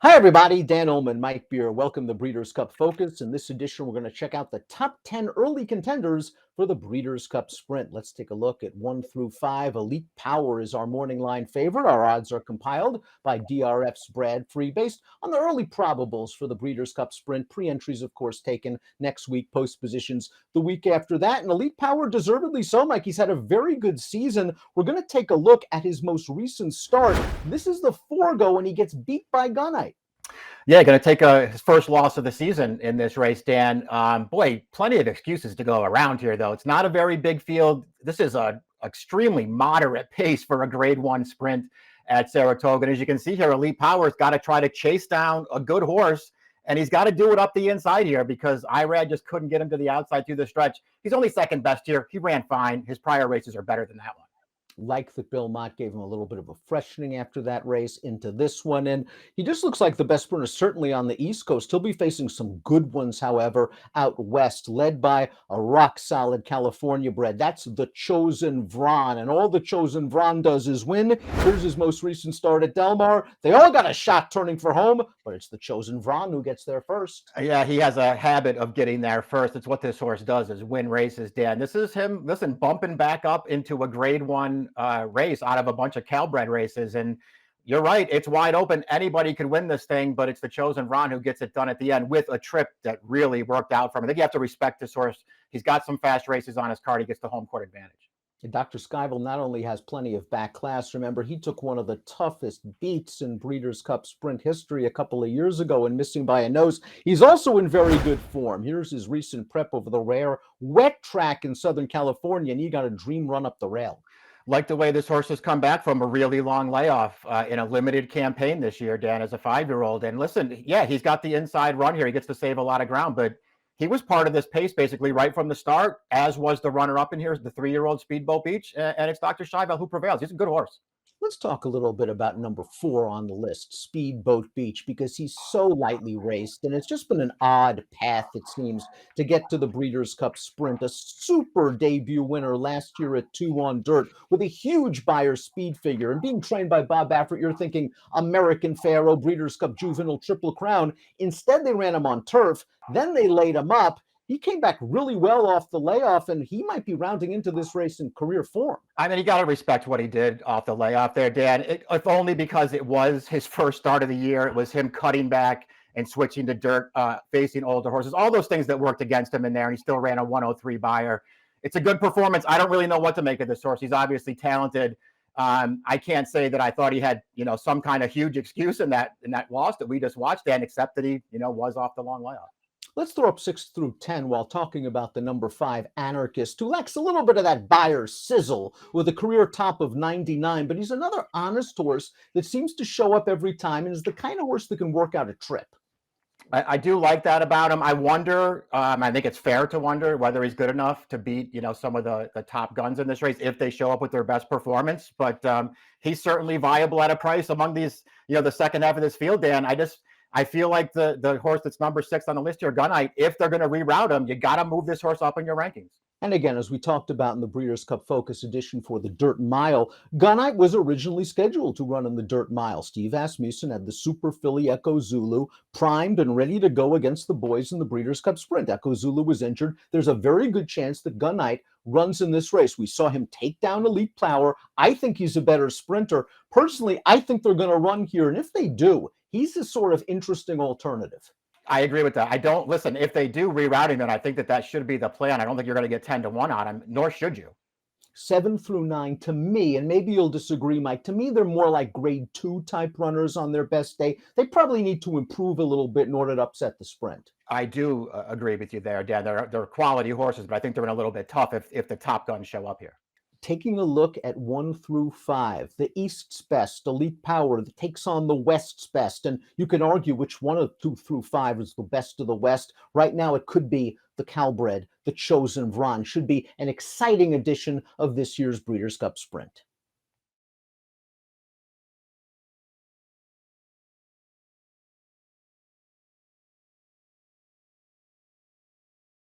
Hi, everybody. Dan Illman, Mike Beer. Welcome to Breeders' Cup Focus. In this edition, we're going to check out the top 10 early contenders for the Breeders' Cup Sprint. Let's take a look at 1 through 5. Elite Power is our morning line favorite. Our odds are compiled by DRF's Brad Free, based on the early probables for the Breeders' Cup Sprint. Pre-entries, of course, taken next week, post positions the week after that. And Elite Power, deservedly so, Mike. He's had a very good season. We're going to take a look at his most recent start. This is the forego when he gets beat by Gunite. Yeah, going to take his first loss of the season in this race, Dan. Boy, plenty of excuses to go around here, though. It's not a very big field. This is an extremely moderate pace for a Grade 1 sprint at Saratoga. And as you can see here, Elite Power's got to try to chase down a good horse, and he's got to do it up the inside here because Irad just couldn't get him to the outside through the stretch. He's only second best here. He ran fine. His prior races are better than that one. Like that Bill Mott gave him a little bit of a freshening after that race into this one. And he just looks like the best sprinter, certainly on the East Coast. He'll be facing some good ones, however, out west, led by a rock-solid California bred. That's the Chosen Vron. And all the Chosen Vron does is win. Here's his most recent start at Del Mar. They all got a shot turning for home, but it's the Chosen Vron who gets there first. Yeah, he has a habit of getting there first. It's what this horse does, is win races, Dan. This is him, listen, bumping back up into a Grade 1 race out of a bunch of Calbred races. And you're right, it's wide open. Anybody could win this thing, but it's the Chosen Ron who gets it done at the end with a trip that really worked out for him. I think you have to respect this horse. He's got some fast races on his card. He gets the home court advantage. Dr. Skyville not only has plenty of back class, remember, he took one of the toughest beats in Breeders' Cup Sprint history a couple of years ago and missing by a nose. He's also in very good form. Here's his recent prep over the rare wet track in Southern California, and he got a dream run up the rail. Like the way this horse has come back from a really long layoff in a limited campaign this year, Dan, as a 5-year-old. And listen, yeah, he's got the inside run here. He gets to save a lot of ground, but he was part of this pace basically right from the start, as was the runner-up in here, the 3-year-old Speedboat Beach. And it's Dr. Skyville who prevails. He's a good horse. Let's talk a little bit about number 4 on the list, Speedboat Beach, because he's so lightly raced, and it's just been an odd path, it seems, to get to the Breeders' Cup Sprint. A super debut winner last year at 2 on dirt with a huge Beyer speed figure. And being trained by Bob Baffert, you're thinking American Pharaoh, Breeders' Cup Juvenile Triple Crown. Instead, they ran him on turf. Then they laid him up. He came back really well off the layoff, and he might be rounding into this race in career form. I mean, you got to respect what he did off the layoff there, Dan, if only because it was his first start of the year. It was him cutting back and switching to dirt, facing older horses, all those things that worked against him in there, and he still ran a 103 Beyer. It's a good performance. I don't really know what to make of this horse. He's obviously talented. I can't say that I thought he had, some kind of huge excuse in that loss that we just watched, Dan, except that he, was off the long layoff. Let's throw up 6 through 10 while talking about the number 5 Anarchist, who lacks a little bit of that Beyer sizzle with a career top of 99, but he's another honest horse that seems to show up every time and is the kind of horse that can work out a trip. I do like that about him. I wonder, I think it's fair to wonder whether he's good enough to beat, some of the top guns in this race if they show up with their best performance. But he's certainly viable at a price among these, the second half of this field, Dan. I feel like the horse that's number 6 on the list here, Gunite, if they're going to reroute him, you got to move this horse up in your rankings. And again, as we talked about in the Breeders' Cup Focus edition for the Dirt Mile, Gunite was originally scheduled to run in the Dirt Mile. Steve Asmussen had the Super Filly Echo Zulu primed and ready to go against the boys in the Breeders' Cup Sprint. Echo Zulu was injured. There's a very good chance that Gunite runs in this race. We saw him take down Elite Power. I think he's a better sprinter. Personally, I think they're going to run here. And if they do, he's a sort of interesting alternative. I agree with that. Listen, if they do rerouting, then I think that should be the plan. I don't think you're going to get 10-1 on him, nor should you. 7 through 9, to me, and maybe you'll disagree, Mike, to me, they're more like Grade 2 type runners on their best day. They probably need to improve a little bit in order to upset the sprint. I do agree with you there, Dan. They're quality horses, but I think they're in a little bit tough if the top guns show up here. Taking a look at 1 through 5, the East's best, Elite Power, that takes on the West's best. And you can argue which one of 2 through 5 is the best of the West. Right now, it could be the Calbred, the Chosen Vron. Should be an exciting edition of this year's Breeders' Cup Sprint.